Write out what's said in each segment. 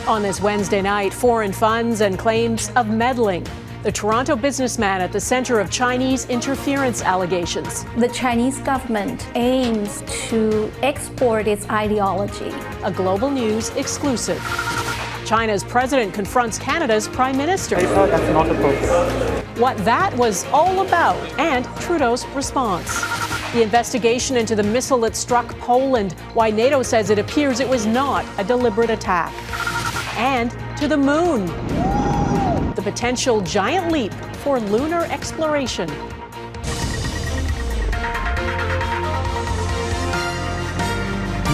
On this Wednesday night, foreign funds and claims of meddling. The Toronto businessman at the center of Chinese interference allegations. The Chinese government aims to export its ideology. A Global News exclusive. China's president confronts Canada's prime minister. That's not appropriate. What that was all about, and Trudeau's response. The investigation into the missile that struck Poland, why NATO says it appears it was not a deliberate attack. And to the moon. The potential giant leap for lunar exploration.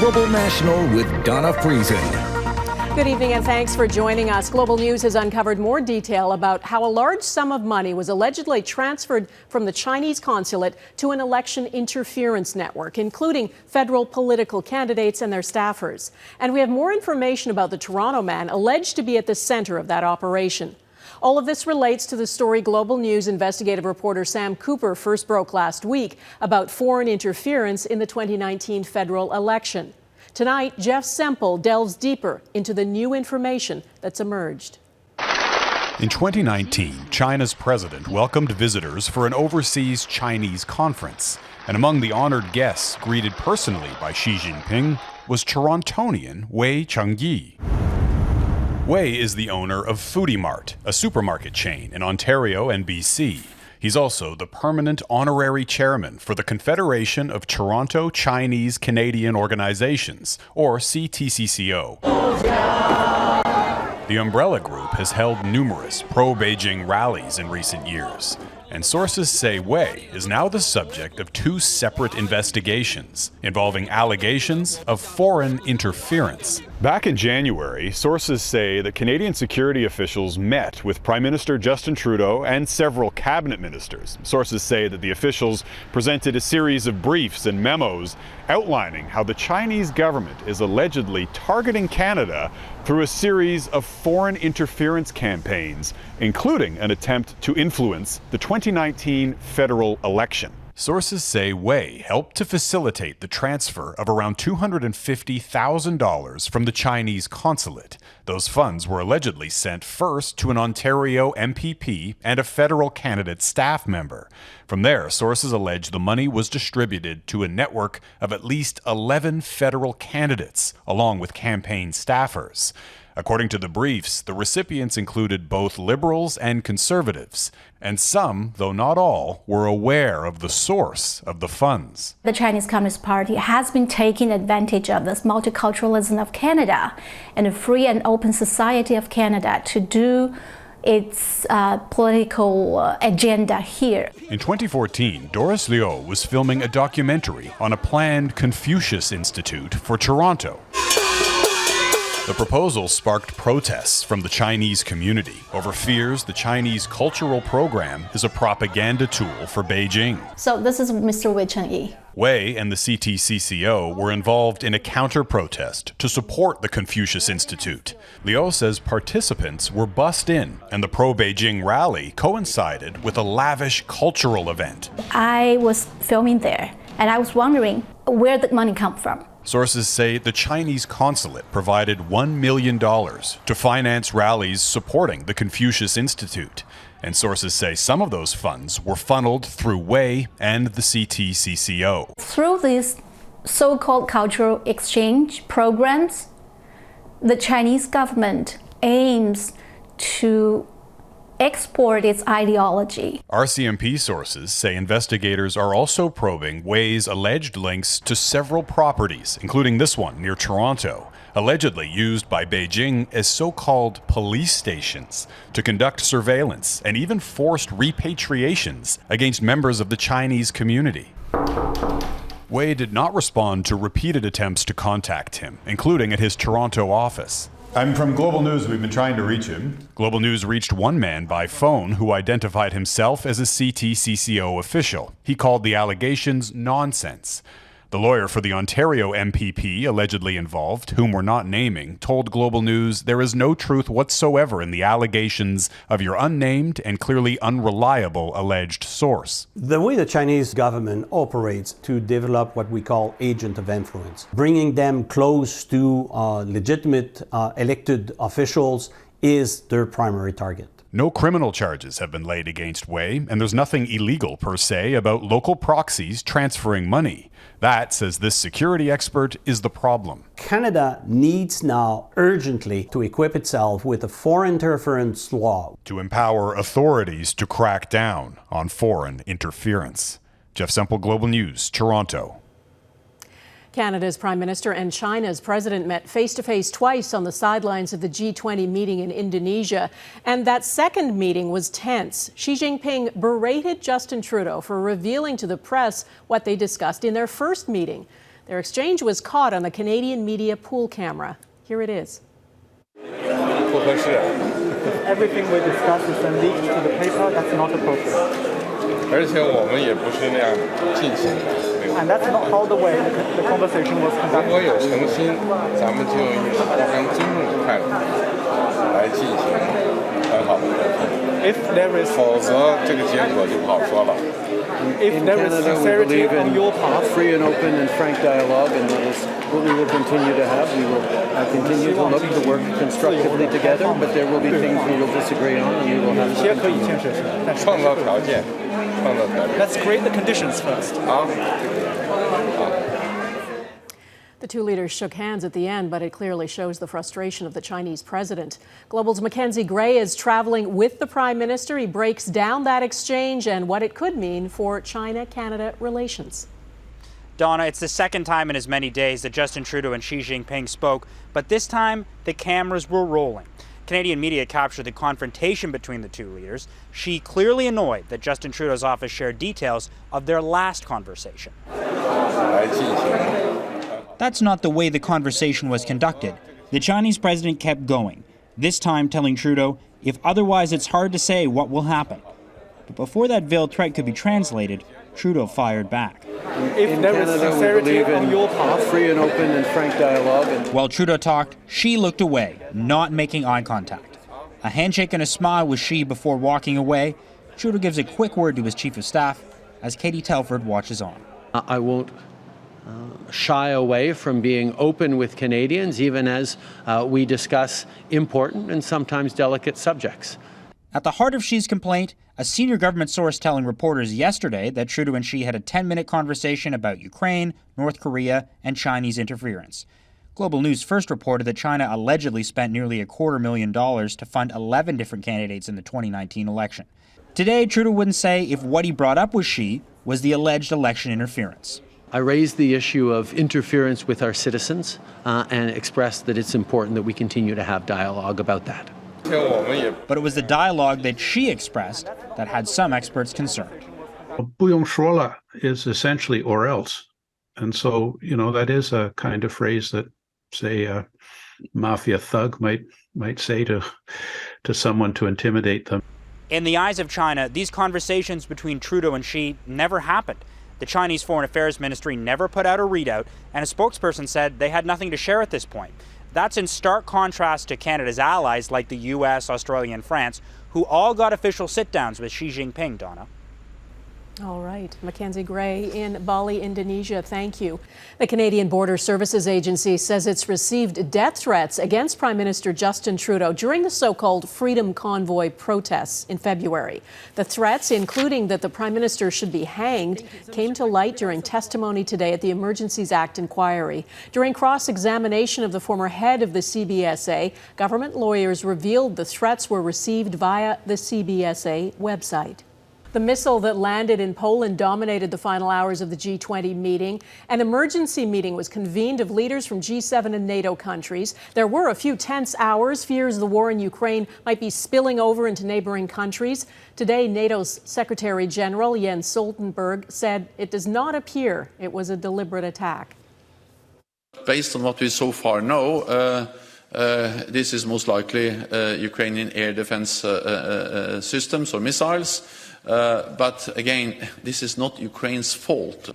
Global National with Donna Friesen. Good evening and thanks for joining us. Global News has uncovered more detail about how a large sum of money was allegedly transferred from the Chinese consulate to an election interference network, including federal political candidates and their staffers. And we have more information about the Toronto man alleged to be at the center of that operation. All of this relates to the story Global News investigative reporter Sam Cooper first broke last week about foreign interference in the 2019 federal election. Tonight, Jeff Semple delves deeper into the new information that's emerged. In 2019, China's president welcomed visitors for an overseas Chinese conference. And among the honored guests greeted personally by Xi Jinping was Torontonian Wei Changyi. Wei is the owner of Foodie Mart, a supermarket chain in Ontario and BC. He's also the permanent honorary chairman for the Confederation of Toronto Chinese Canadian Organizations, or CTCCO. The umbrella group has held numerous pro-Beijing rallies in recent years, and sources say Wei is now the subject of two separate investigations involving allegations of foreign interference. Back in January, sources say that Canadian security officials met with Prime Minister Justin Trudeau and several cabinet ministers. Sources say that the officials presented a series of briefs and memos outlining how the Chinese government is allegedly targeting Canada through a series of foreign interference campaigns, including an attempt to influence the 2019 federal election. Sources say Wei helped to facilitate the transfer of around $250,000 from the Chinese consulate. Those funds were allegedly sent first to an Ontario MPP and a federal candidate staff member. From there, sources allege the money was distributed to a network of at least 11 federal candidates, along with campaign staffers. According to the briefs, the recipients included both liberals and conservatives, and some, though not all, were aware of the source of the funds. The Chinese Communist Party has been taking advantage of this multiculturalism of Canada and the free and open society of Canada to do its political agenda here. In 2014, Doris Liu was filming a documentary on a planned Confucius Institute for Toronto. The proposal sparked protests from the Chinese community over fears the Chinese cultural program is a propaganda tool for Beijing. So this is Mr. Wei Changyi. Wei and the CTCCO were involved in a counter-protest to support the Confucius Institute. Liu says participants were bussed in, and the pro-Beijing rally coincided with a lavish cultural event. I was filming there, and I was wondering where the money come from. Sources say the Chinese consulate provided $1 million to finance rallies supporting the Confucius Institute. And sources say some of those funds were funneled through Wei and the CTCCO. Through these so-called cultural exchange programs, the Chinese government aims to export its ideology. RCMP sources say investigators are also probing Wei's alleged links to several properties, including this one near Toronto, allegedly used by Beijing as so-called police stations to conduct surveillance and even forced repatriations against members of the Chinese community. Wei did not respond to repeated attempts to contact him, including at his Toronto office. I'm from Global News. We've been trying to reach him. Global News reached one man by phone who identified himself as a CTCCO official. He called the allegations nonsense. The lawyer for the Ontario MPP allegedly involved, whom we're not naming, told Global News there is no truth whatsoever in the allegations of your unnamed and clearly unreliable alleged source. The way the Chinese government operates to develop what we call agent of influence, bringing them close to legitimate elected officials, is their primary target. No criminal charges have been laid against Wei, and there's nothing illegal per se about local proxies transferring money. That, says this security expert, is the problem. Canada needs now urgently to equip itself with a foreign interference law to empower authorities to crack down on foreign interference. Jeff Semple, Global News, Toronto. Canada's Prime Minister and China's President met face-to-face twice on the sidelines of the G20 meeting in Indonesia. And that second meeting was tense. Xi Jinping berated Justin Trudeau for revealing to the press what they discussed in their first meeting. Their exchange was caught on a Canadian media pool camera. Here it is. Everything we discuss is then leaked to the paper. That's not appropriate. And that's not how the way the conversation was conducted. If there is sincerity on your part, free and open and frank dialogue, and that is what we will continue to have. We will continue to look to work constructively together, but there will be things we will disagree on, and we will have to let's create the conditions first. The two leaders shook hands at the end, but it clearly shows the frustration of the Chinese president. Global's Mackenzie Gray is traveling with the Prime Minister. He breaks down that exchange and what it could mean for China-Canada relations. Donna, it's the second time in as many days that Justin Trudeau and Xi Jinping spoke, but this time the cameras were rolling. Canadian media captured the confrontation between the two leaders. Xi clearly annoyed that Justin Trudeau's office shared details of their last conversation. That's not the way the conversation was conducted. The Chinese president kept going, this time telling Trudeau, if otherwise it's hard to say what will happen. But before that veiled threat could be translated, Trudeau fired back. If there is sincerity on your part, free and open and frank dialogue. While Trudeau talked, Xi looked away, not making eye contact. A handshake and a smile with Xi before walking away. Trudeau gives a quick word to his chief of staff as Katie Telford watches on. I won't shy away from being open with Canadians, even as we discuss important and sometimes delicate subjects. At the heart of Xi's complaint, a senior government source telling reporters yesterday that Trudeau and Xi had a 10-minute conversation about Ukraine, North Korea, and Chinese interference. Global News first reported that China allegedly spent nearly $250,000 to fund 11 different candidates in the 2019 election. Today, Trudeau wouldn't say if what he brought up with Xi was the alleged election interference. I raised the issue of interference with our citizens and expressed that it's important that we continue to have dialogue about that. But it was the dialogue that Xi expressed that had some experts concerned. 不用说了 is essentially or else. And so, that is a kind of phrase that, say, a mafia thug might say to someone to intimidate them. In the eyes of China, these conversations between Trudeau and Xi never happened. The Chinese Foreign Affairs Ministry never put out a readout, and a spokesperson said they had nothing to share at this point. That's in stark contrast to Canada's allies like the US, Australia, and France, who all got official sit-downs with Xi Jinping, Donna. All right. Mackenzie Gray in Bali, Indonesia. Thank you. The Canadian Border Services Agency says it's received death threats against Prime Minister Justin Trudeau during the so-called Freedom Convoy protests in February. The threats, including that the Prime Minister should be hanged, came to light during testimony today at the Emergencies Act inquiry. During cross-examination of the former head of the CBSA, government lawyers revealed the threats were received via the CBSA website. The missile that landed in Poland dominated the final hours of the G20 meeting. An emergency meeting was convened of leaders from G7 and NATO countries. There were a few tense hours, fears the war in Ukraine might be spilling over into neighboring countries. Today, NATO's Secretary General Jens Stoltenberg said it does not appear it was a deliberate attack. Based on what we so far know, this is most likely Ukrainian air defense systems or missiles. But again, this is not Ukraine's fault.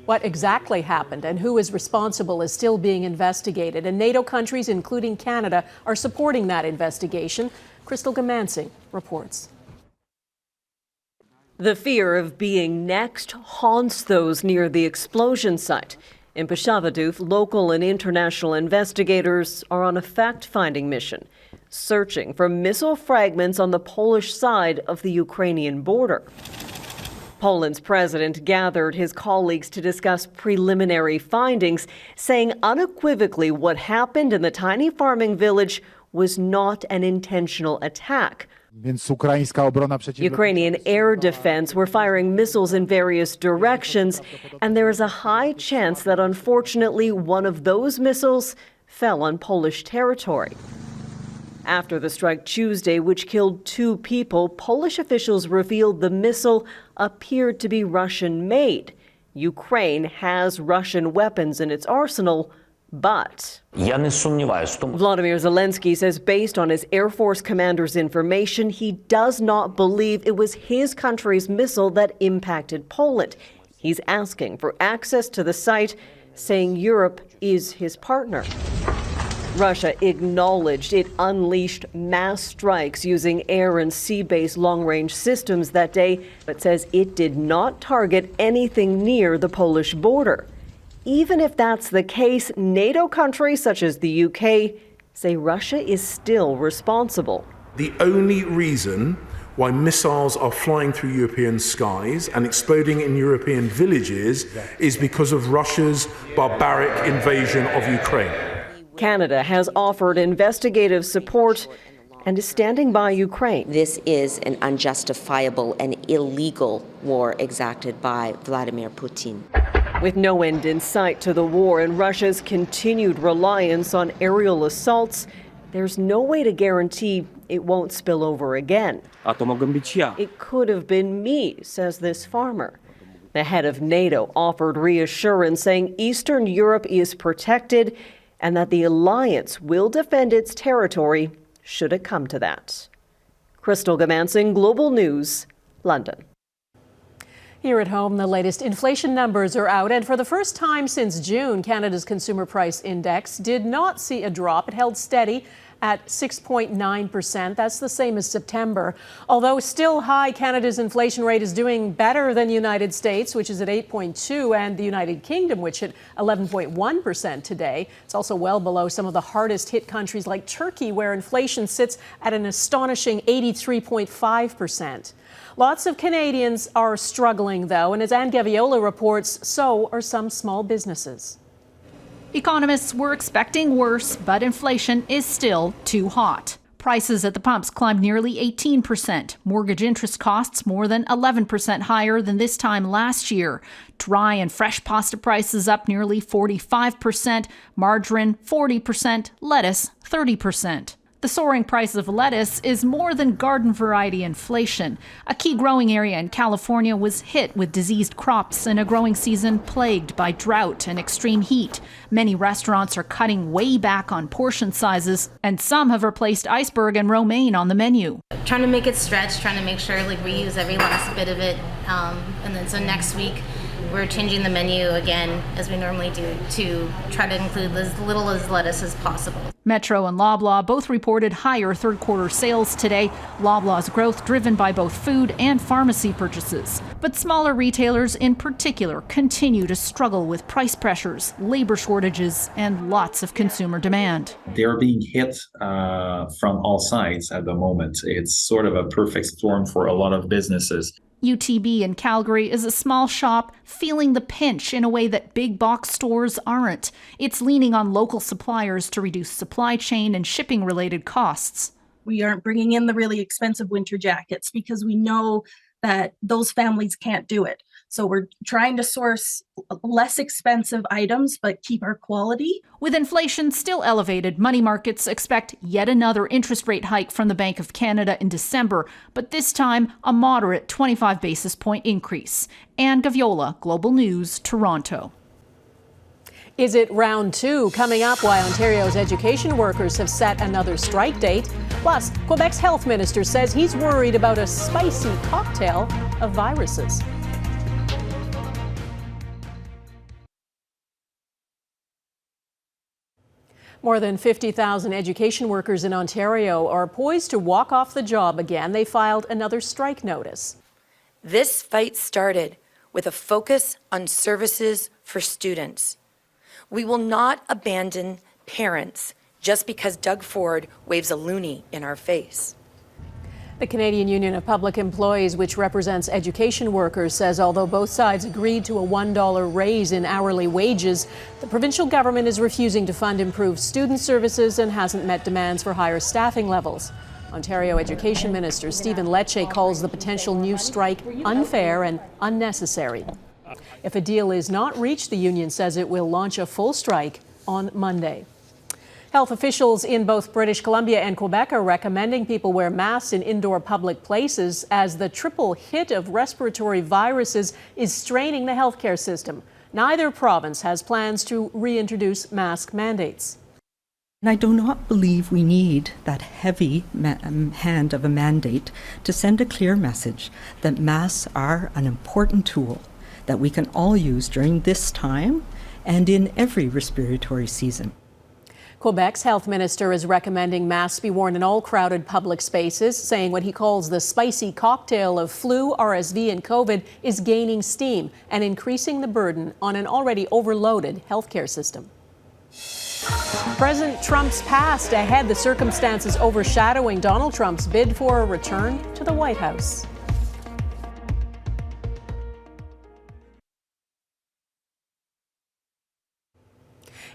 What exactly happened and who is responsible is still being investigated, and NATO countries, including Canada, are supporting that investigation. Crystal Gamansing reports. The fear of being next haunts those near the explosion site. In Peshawar, local and international investigators are on a fact-finding mission, searching for missile fragments on the Polish side of the Ukrainian border. Poland's president gathered his colleagues to discuss preliminary findings, saying unequivocally what happened in the tiny farming village was not an intentional attack. Ukrainian air defense were firing missiles in various directions, and there is a high chance that unfortunately one of those missiles fell on Polish territory. After the strike Tuesday, which killed 2 people, Polish officials revealed the missile appeared to be Russian-made. Ukraine has Russian weapons in its arsenal, but Vladimir Zelensky says based on his Air Force commander's information, he does not believe it was his country's missile that impacted Poland. He's asking for access to the site, saying Europe is his partner. Russia acknowledged it unleashed mass strikes using air and sea-based long-range systems that day, but says it did not target anything near the Polish border. Even if that's the case, NATO countries such as the UK say Russia is still responsible. The only reason why missiles are flying through European skies and exploding in European villages is because of Russia's barbaric invasion of Ukraine. Canada has offered investigative support and is standing by Ukraine. This is an unjustifiable and illegal war exacted by Vladimir Putin. With no end in sight to the war and Russia's continued reliance on aerial assaults, there's no way to guarantee it won't spill over again. It could have been me, says this farmer. The head of NATO offered reassurance, saying Eastern Europe is protected and that the alliance will defend its territory should it come to that. Crystal Gamansing, Global News, London. Here at home, the latest inflation numbers are out, and for the first time since June, Canada's Consumer Price Index did not see a drop. It held steady at 6.9%. That's the same as September. Although still high, Canada's inflation rate is doing better than the United States, which is at 8.2%, and the United Kingdom, which hit 11.1% today. It's also well below some of the hardest hit countries like Turkey, where inflation sits at an astonishing 83.5%. Lots of Canadians are struggling, though, and as Anne Gaviola reports, so are some small businesses. Economists were expecting worse, but inflation is still too hot. Prices at the pumps climbed nearly 18%. Mortgage interest costs more than 11% higher than this time last year. Dry and fresh pasta prices up nearly 45%. Margarine 40%. Lettuce 30%. The soaring price of lettuce is more than garden variety inflation. A key growing area in California was hit with diseased crops in a growing season plagued by drought and extreme heat. Many restaurants are cutting way back on portion sizes, and some have replaced iceberg and romaine on the menu. Trying to make it stretch, trying to make sure we use every last bit of it. And then so next week, we're changing the menu again, as we normally do, to try to include as little as lettuce as possible. Metro and Loblaw both reported higher third-quarter sales today. Loblaw's growth driven by both food and pharmacy purchases. But smaller retailers in particular continue to struggle with price pressures, labor shortages, and lots of consumer demand. They're being hit from all sides at the moment. It's sort of a perfect storm for a lot of businesses. UTB in Calgary is a small shop feeling the pinch in a way that big box stores aren't. It's leaning on local suppliers to reduce supply chain and shipping related costs. We aren't bringing in the really expensive winter jackets because we know that those families can't do it. So we're trying to source less expensive items, but keep our quality. With inflation still elevated, money markets expect yet another interest rate hike from the Bank of Canada in December, but this time a moderate 25 basis point increase. Anne Gaviola, Global News, Toronto. Is it round 2 coming up while Ontario's education workers have set another strike date? Plus, Quebec's health minister says he's worried about a spicy cocktail of viruses. More than 50,000 education workers in Ontario are poised to walk off the job again. They filed another strike notice. This fight started with a focus on services for students. We will not abandon parents just because Doug Ford waves a loonie in our face. The Canadian Union of Public Employees, which represents education workers, says although both sides agreed to a $1 raise in hourly wages, the provincial government is refusing to fund improved student services and hasn't met demands for higher staffing levels. Ontario Education Minister Stephen Lecce calls the potential new strike unfair and unnecessary. If a deal is not reached, the union says it will launch a full strike on Monday. Health officials in both British Columbia and Quebec are recommending people wear masks in indoor public places as the triple hit of respiratory viruses is straining the healthcare system. Neither province has plans to reintroduce mask mandates. And I do not believe we need that heavy hand of a mandate to send a clear message that masks are an important tool that we can all use during this time and in every respiratory season. Quebec's health minister is recommending masks be worn in all crowded public spaces, saying what he calls the spicy cocktail of flu, RSV, and COVID is gaining steam and increasing the burden on an already overloaded healthcare system. President Trump's past ahead, the circumstances overshadowing Donald Trump's bid for a return to the White House.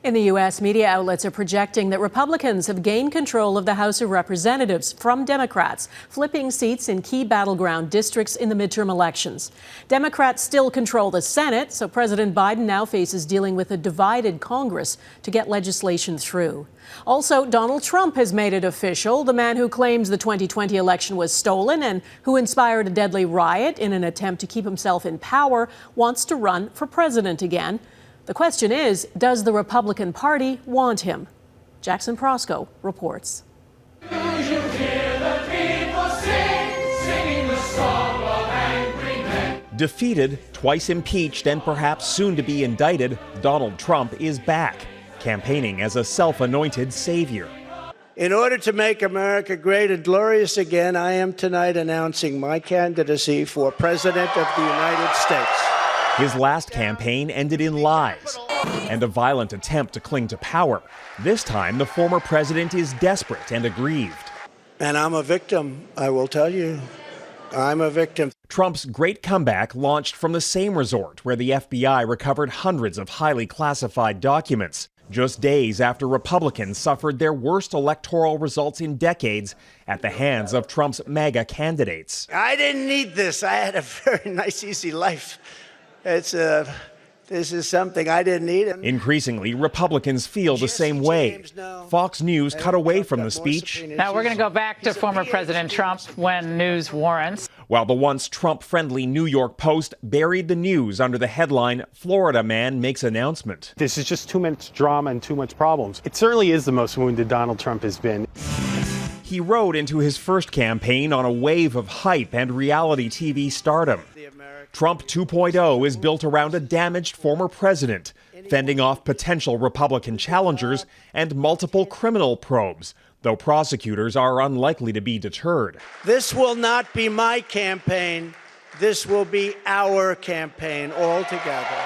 In the U.S., media outlets are projecting that Republicans have gained control of the House of Representatives from Democrats, flipping seats in key battleground districts in the midterm elections. Democrats still control the Senate, so President Biden now faces dealing with a divided Congress to get legislation through. Also, Donald Trump has made it official. The man who claims the 2020 election was stolen and who inspired a deadly riot in an attempt to keep himself in power wants to run for president again. The question is, does the Republican Party want him? Jackson Prosco reports. Defeated, twice impeached, and perhaps soon to be indicted, Donald Trump is back, campaigning as a self-anointed savior. In order to make America great and glorious again, I am tonight announcing my candidacy for President of the United States. His last campaign ended in lies and a violent attempt to cling to power. This time, the former president is desperate and aggrieved. And I'm a victim, I will tell you. I'm a victim. Trump's great comeback launched from the same resort where the FBI recovered hundreds of highly classified documents, just days after Republicans suffered their worst electoral results in decades at the hands of Trump's MAGA candidates. I didn't need this. I had a very nice, easy life. This is something I didn't need. Increasingly, Republicans feel the same way. Fox News cut away from the speech. Now we're going to go back to former President Trump when news warrants. While the once Trump-friendly New York Post buried the news under the headline, Florida man makes announcement. This is just too much drama and too much problems. It certainly is the most wounded Donald Trump has been. He rode into his first campaign on a wave of hype and reality TV stardom. Trump 2.0 is built around a damaged former president, fending off potential Republican challengers and multiple criminal probes, though prosecutors are unlikely to be deterred. This will not be my campaign. This will be our campaign altogether.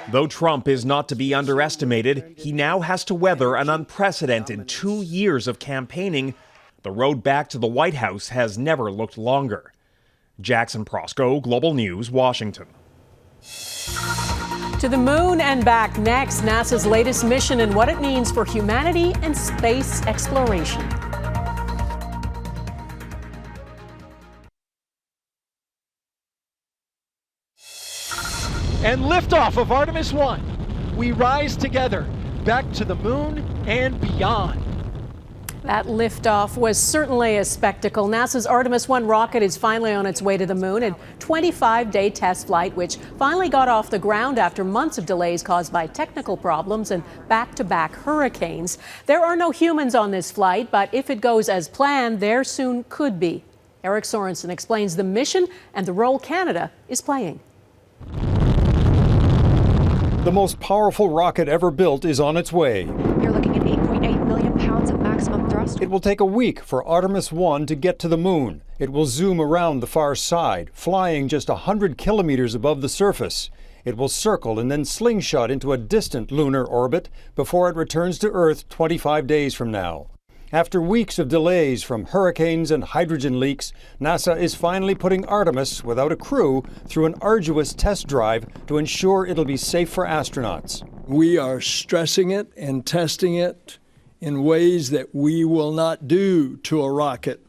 Though Trump is not to be underestimated, he now has to weather an unprecedented 2 years of campaigning. The road back to the White House has never looked longer. Jackson Prosco, Global News, Washington. To the moon and back next, NASA's latest mission and what it means for humanity and space exploration. And liftoff of Artemis I. We rise together, back to the moon and beyond. That liftoff was certainly a spectacle. NASA's Artemis I rocket is finally on its way to the moon. A 25-day test flight, which finally got off the ground after months of delays caused by technical problems and back-to-back hurricanes. There are no humans on this flight, but if it goes as planned, there soon could be. Eric Sorensen explains the mission and the role Canada is playing. The most powerful rocket ever built is on its way. You're looking at 1.8 million pounds of maximum thrust. It will take a week for Artemis I to get to the moon. It will zoom around the far side, flying just 100 kilometers above the surface. It will circle and then slingshot into a distant lunar orbit before it returns to Earth 25 days from now. After weeks of delays from hurricanes and hydrogen leaks, NASA is finally putting Artemis, without a crew, through an arduous test drive to ensure it'll be safe for astronauts. We are stressing it and testing it in ways that we will not do to a rocket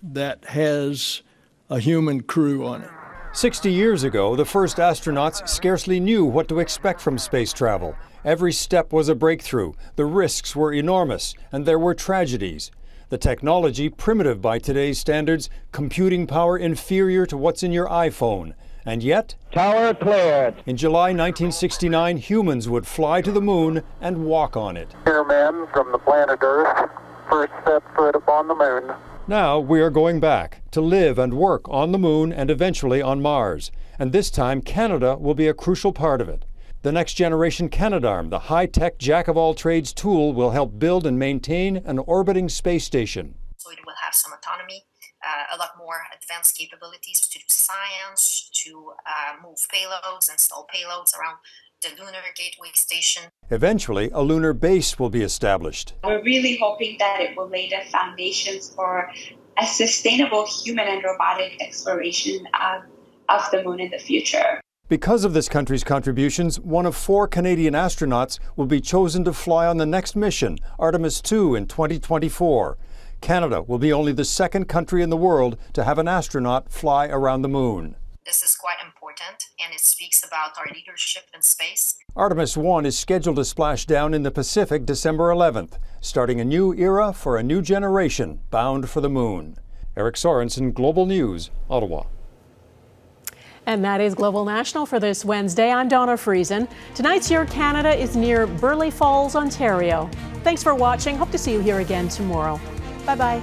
that has a human crew on it. 60 years ago, the first astronauts scarcely knew what to expect from space travel. Every step was a breakthrough, the risks were enormous, and there were tragedies. The technology, primitive by today's standards, computing power inferior to what's in your iPhone. And yet, tower cleared. In July 1969, humans would fly to the moon and walk on it. Here, men from the planet Earth, first step foot upon the moon. Now we are going back to live and work on the moon and eventually on Mars. And this time, Canada will be a crucial part of it. The next generation Canadarm, the high-tech jack-of-all-trades tool, will help build and maintain an orbiting space station. So it will have some autonomy, a lot more advanced capabilities to do science, to move payloads, install payloads around the Lunar Gateway Station. Eventually, a lunar base will be established. We're really hoping that it will lay the foundations for a sustainable human and robotic exploration of the moon in the future. Because of this country's contributions, one of 4 Canadian astronauts will be chosen to fly on the next mission, Artemis II, in 2024. Canada will be only the second country in the world to have an astronaut fly around the moon. This is quite important, and it speaks about our leadership in space. Artemis I is scheduled to splash down in the Pacific December 11th, starting a new era for a new generation bound for the moon. Eric Sorensen, Global News, Ottawa. And that is Global National for this Wednesday. I'm Donna Friesen. Tonight's Your Canada is near Burleigh Falls, Ontario. Thanks for watching. Hope to see you here again tomorrow. Bye-bye.